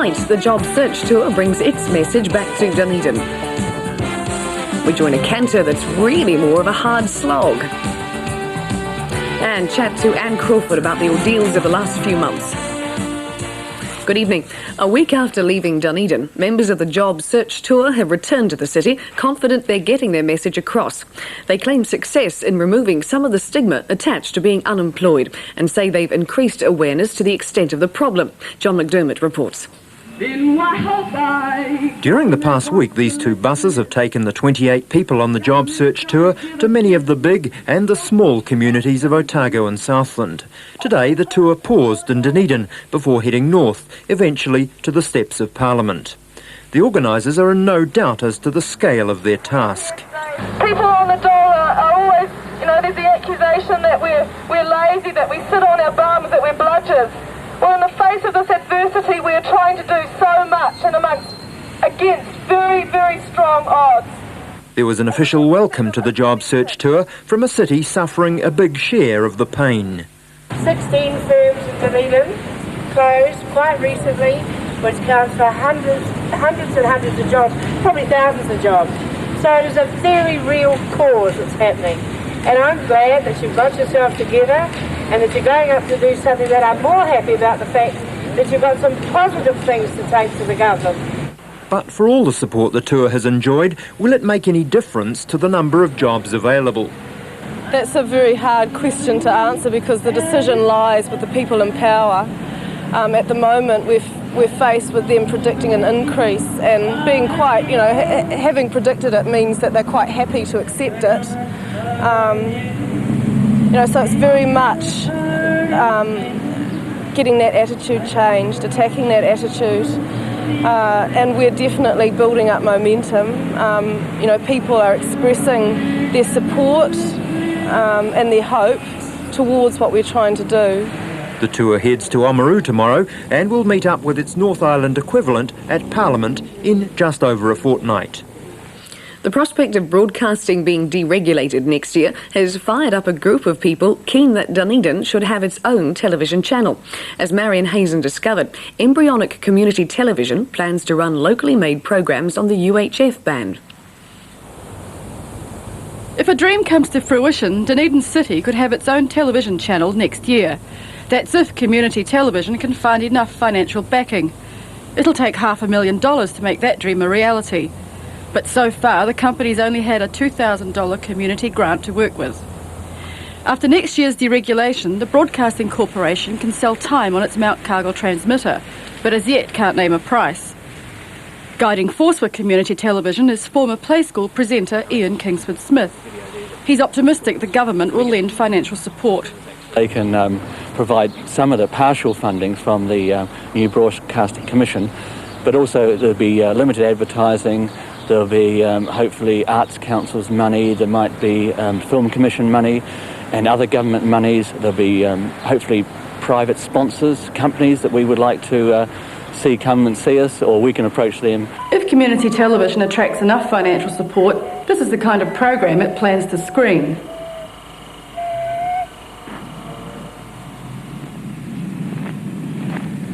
Tonight, the Job Search Tour brings its message back to Dunedin. We join a canter that's really more of a hard slog. And chat to Ann Crawford about the ordeals of the last few months. Good evening. A week after leaving Dunedin, members of the Job Search Tour have returned to the city, confident they're getting their message across. They claim success in removing some of the stigma attached to being unemployed and say they've increased awareness to the extent of the problem. John McDermott reports. During the past week, these two buses have taken the 28 people on the Job Search Tour to many of the big and the small communities of Otago and Southland. Today, the tour paused in Dunedin before heading north, eventually to the steps of Parliament. The organisers are in no doubt as to the scale of their task. People on the dole are always, there's the accusation that we're lazy, that we sit on our bums, that we're bludgers. Well, in the face of this adversity, we are trying to do so much and against very, very strong odds. There was an official welcome to the Job Search Tour from a city suffering a big share of the pain. 16 firms in Dunedin closed quite recently, which counts for hundreds and hundreds of jobs, probably thousands of jobs. So it is a very real cause that's happening. And I'm glad that you've got yourself together and that you're going up to do something that I'm more happy about the fact that you've got some positive things to take to the government. But for all the support the tour has enjoyed, will it make any difference to the number of jobs available? That's a very hard question to answer because the decision lies with the people in power. At the moment, we're faced with them predicting an increase and being quite, having predicted it means that they're quite happy to accept it. So it's very much getting that attitude changed, attacking that attitude, and we're definitely building up momentum. People are expressing their support and their hope towards what we're trying to do. The tour heads to Oamaru tomorrow and will meet up with its North Island equivalent at Parliament in just over a fortnight. The prospect of broadcasting being deregulated next year has fired up a group of people keen that Dunedin should have its own television channel. As Marion Hazen discovered, Embryonic Community Television plans to run locally made programmes on the UHF band. If a dream comes to fruition, Dunedin City could have its own television channel next year. That's if community television can find enough financial backing. It'll take $500,000 to make that dream a reality. But so far, the company's only had a $2,000 community grant to work with. After next year's deregulation, the Broadcasting Corporation can sell time on its Mount Cargill transmitter, but as yet can't name a price. Guiding force for community television is former Play School presenter Ian Kingsford-Smith. He's optimistic the government will lend financial support. They can provide some of the partial funding from the new Broadcasting Commission, but also there'll be limited advertising. There'll be hopefully Arts Council's money, there might be Film Commission money and other government monies. There'll be hopefully private sponsors, companies that we would like to see come and see us, or we can approach them. If community television attracts enough financial support, this is the kind of program it plans to screen.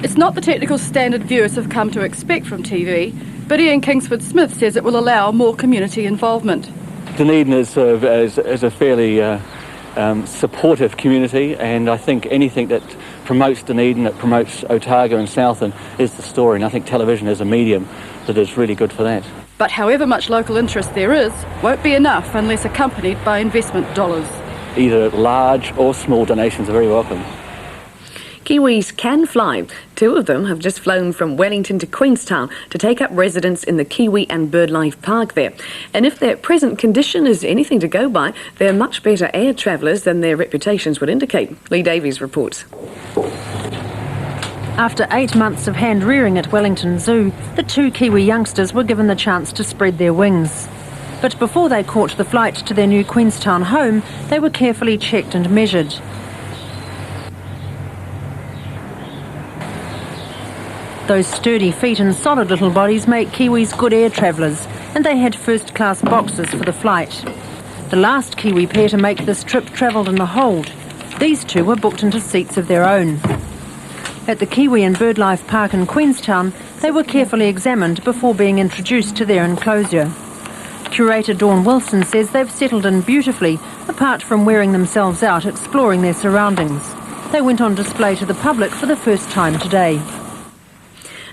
It's not the technical standard viewers have come to expect from TV, but Ian Kingsford-Smith says it will allow more community involvement. Dunedin is a fairly supportive community, and I think anything that promotes Dunedin, that promotes Otago and Southland is the story, and I think television is a medium that is really good for that. But however much local interest there is, won't be enough unless accompanied by investment dollars. Either large or small donations are very welcome. Kiwis can fly. Two of them have just flown from Wellington to Queenstown to take up residence in the Kiwi and Birdlife Park there. And if their present condition is anything to go by, they're much better air travellers than their reputations would indicate. Lee Davies reports. After 8 months of hand-rearing at Wellington Zoo, the two Kiwi youngsters were given the chance to spread their wings. But before they caught the flight to their new Queenstown home, they were carefully checked and measured. Those sturdy feet and solid little bodies make Kiwis good air travellers, and they had first-class boxes for the flight. The last Kiwi pair to make this trip travelled in the hold. These two were booked into seats of their own. At the Kiwi and Birdlife Park in Queenstown, They were carefully examined before being introduced to their enclosure. Curator Dawn Wilson says they've settled in beautifully, apart from wearing themselves out exploring their surroundings. They went on display to the public for the first time today.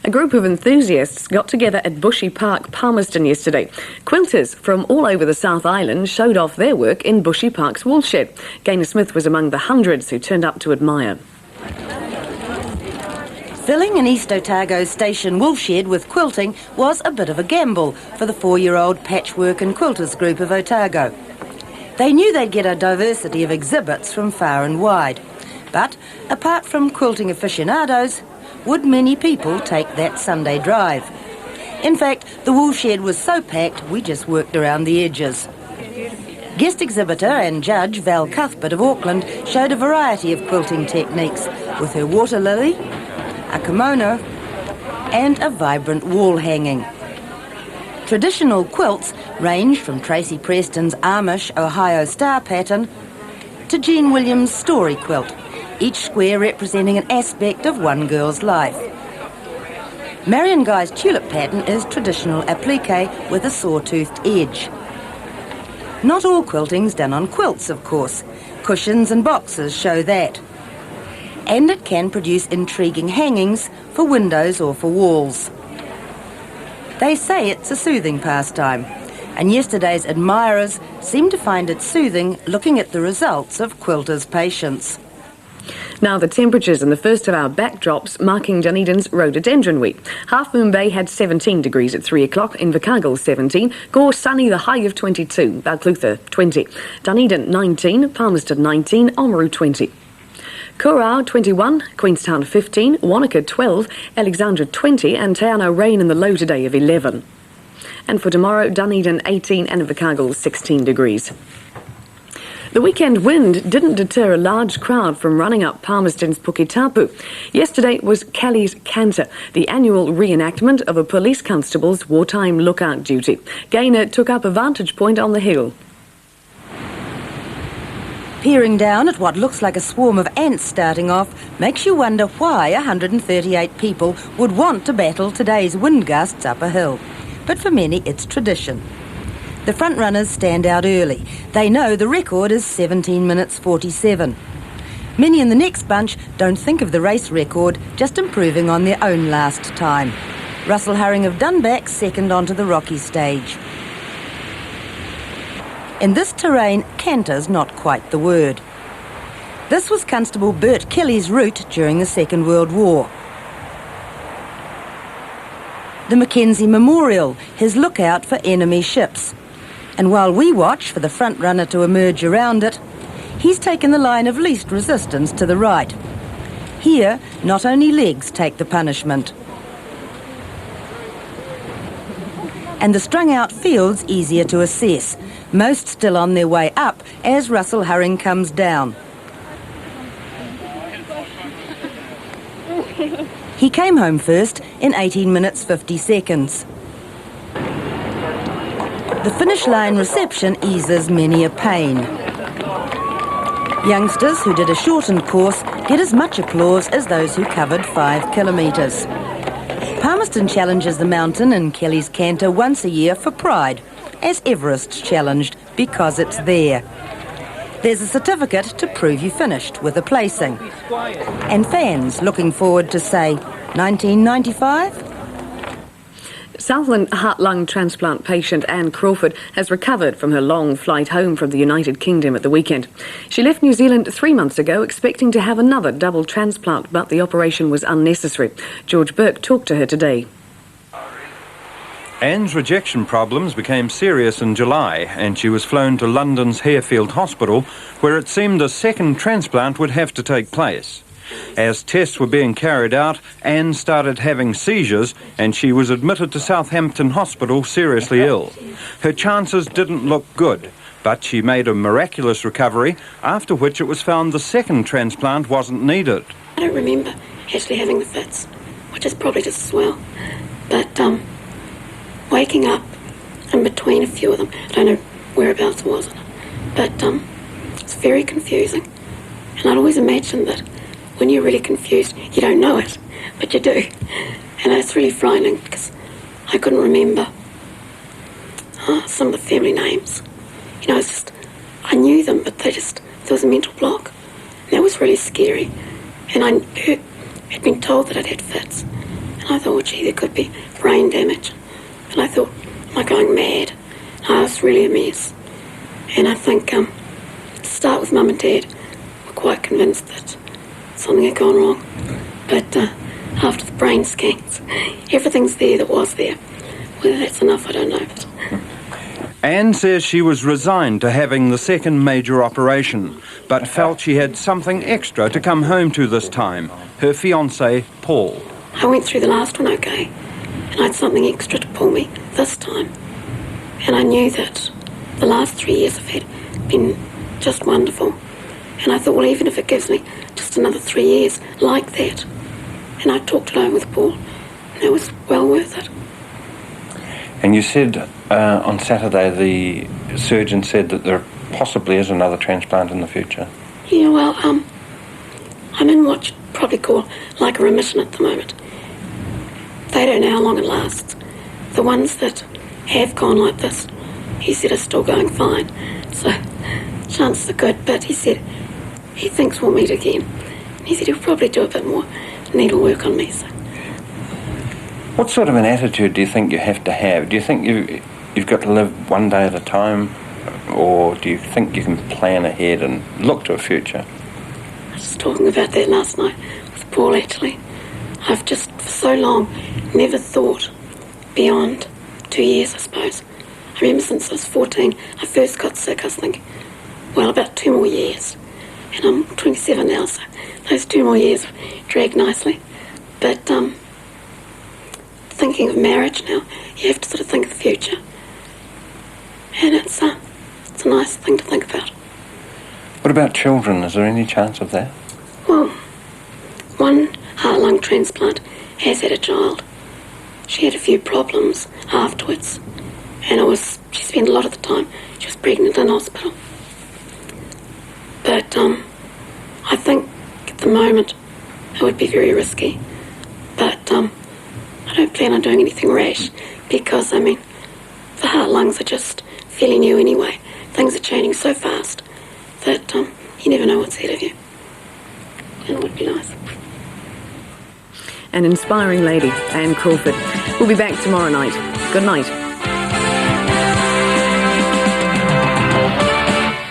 A group of enthusiasts got together at Bushy Park, Palmerston yesterday. Quilters from all over the South Island showed off their work in Bushy Park's woolshed. Gaynor Smith was among the hundreds who turned up to admire. Filling an East Otago station woolshed with quilting was a bit of a gamble for the 4-year-old patchwork and quilters group of Otago. They knew they'd get a diversity of exhibits from far and wide. But apart from quilting aficionados, would many people take that Sunday drive? In fact, the woolshed was so packed we just worked around the edges. Guest exhibitor and judge Val Cuthbert of Auckland showed a variety of quilting techniques with her water lily, a kimono and a vibrant wall hanging. Traditional quilts range from Tracy Preston's Amish Ohio Star pattern to Jean Williams' story quilt, each square representing an aspect of one girl's life. Marion Guy's tulip pattern is traditional applique with a saw-toothed edge. Not all quilting's done on quilts, of course. Cushions and boxes show that. And it can produce intriguing hangings for windows or for walls. They say it's a soothing pastime, and yesterday's admirers seem to find it soothing looking at the results of quilters' patience. Now the temperatures in the first of our backdrops marking Dunedin's Rhododendron Week. Half Moon Bay had 17 degrees at 3 o'clock, Invercargill 17, Gore sunny, the high of 22, Balclutha 20, Dunedin 19, Palmerston 19, Oamaru 20. Kurau 21, Queenstown 15, Wanaka 12, Alexandra 20 and Te Anau rain in the low today of 11. And for tomorrow, Dunedin 18 and Invercargill 16 degrees. The weekend wind didn't deter a large crowd from running up Palmerston's Puketapu. Yesterday was Kelly's Canter, the annual reenactment of a police constable's wartime lookout duty. Gaynor took up a vantage point on the hill. Peering down at what looks like a swarm of ants starting off makes you wonder why 138 people would want to battle today's wind gusts up a hill. But for many, it's tradition. The front runners stand out early. They know the record is 17 minutes 47. Many in the next bunch don't think of the race record, just improving on their own last time. Russell Hurring of Dunback second onto the rocky stage. In this terrain, canter's not quite the word. This was Constable Bert Kelly's route during the Second World War. The Mackenzie Memorial, his lookout for enemy ships. And while we watch for the front runner to emerge around it, he's taken the line of least resistance to the right. Here, not only legs take the punishment. And the strung-out field's easier to assess, most still on their way up as Russell Hurring comes down. He came home first in 18 minutes 50 seconds. The finish line reception eases many a pain. Youngsters who did a shortened course get as much applause as those who covered 5 kilometres. Palmerston challenges the mountain in Kelly's Canter once a year for pride, as Everest's challenged because it's there. There's a certificate to prove you finished with a placing. And fans looking forward to, say, 1995? Southland Heart Lung transplant patient Ann Crawford has recovered from her long flight home from the United Kingdom at the weekend. She left New Zealand 3 months ago expecting to have another double transplant, but the operation was unnecessary. George Burke talked to her today. Ann's rejection problems became serious in July and she was flown to London's Harefield Hospital, where it seemed a second transplant would have to take place. As tests were being carried out, Ann started having seizures and she was admitted to Southampton Hospital seriously ill. Her chances didn't look good, but she made a miraculous recovery, after which it was found the second transplant wasn't needed. I don't remember actually having the fits, which is probably just as well. But waking up in between a few of them, I don't know whereabouts it was, but it's very confusing. And I'd always imagined that when you're really confused, you don't know it, but you do. And it's really frightening because I couldn't remember some of the family names. You know, it's just, I knew them, but there was a mental block. And that was really scary. And I had been told that I'd had fits. And I thought, well, gee, there could be brain damage. And I thought, am I going mad? I was really a mess. And I think, to start with, Mum and Dad were quite convinced that something had gone wrong. But after the brain scans, everything's there that was there. Whether that's enough, I don't know. But Anne says she was resigned to having the second major operation, but felt she had something extra to come home to this time, her fiancé, Paul. I went through the last one okay, and I had something extra to pull me this time. And I knew that the last 3 years I've had been just wonderful. And I thought, well, even if it gives me just another 3 years like that. And I talked it over with Paul, and it was well worth it. And you said on Saturday the surgeon said that there possibly is another transplant in the future. Yeah, well, I'm in what you'd probably call like a remission at the moment. They don't know how long it lasts. The ones that have gone like this, he said, are still going fine. So chances are good, but he said he thinks we'll meet again. And he said he'll probably do a bit more needle work on me. So. What sort of an attitude do you think you have to have? Do you think you've got to live one day at a time, or do you think you can plan ahead and look to a future? I was just talking about that last night with Paul, actually. I've just, for so long, never thought beyond 2 years, I suppose. I remember since I was 14, I first got sick, I was thinking, well, about 2 more years. And I'm 27 now, so those 2 more years have dragged nicely. But thinking of marriage now, you have to sort of think of the future. And it's a nice thing to think about. What about children? Is there any chance of that? Well, one heart lung transplant has had a child. She had a few problems afterwards, and she spent a lot of the time, she was pregnant in hospital. But I think at the moment it would be very risky. But I don't plan on doing anything rash because, I mean, the heart lungs are just fairly new anyway. Things are changing so fast that you never know what's ahead of you. And it would be nice. An inspiring lady, Ann Crawford. We'll be back tomorrow night. Good night.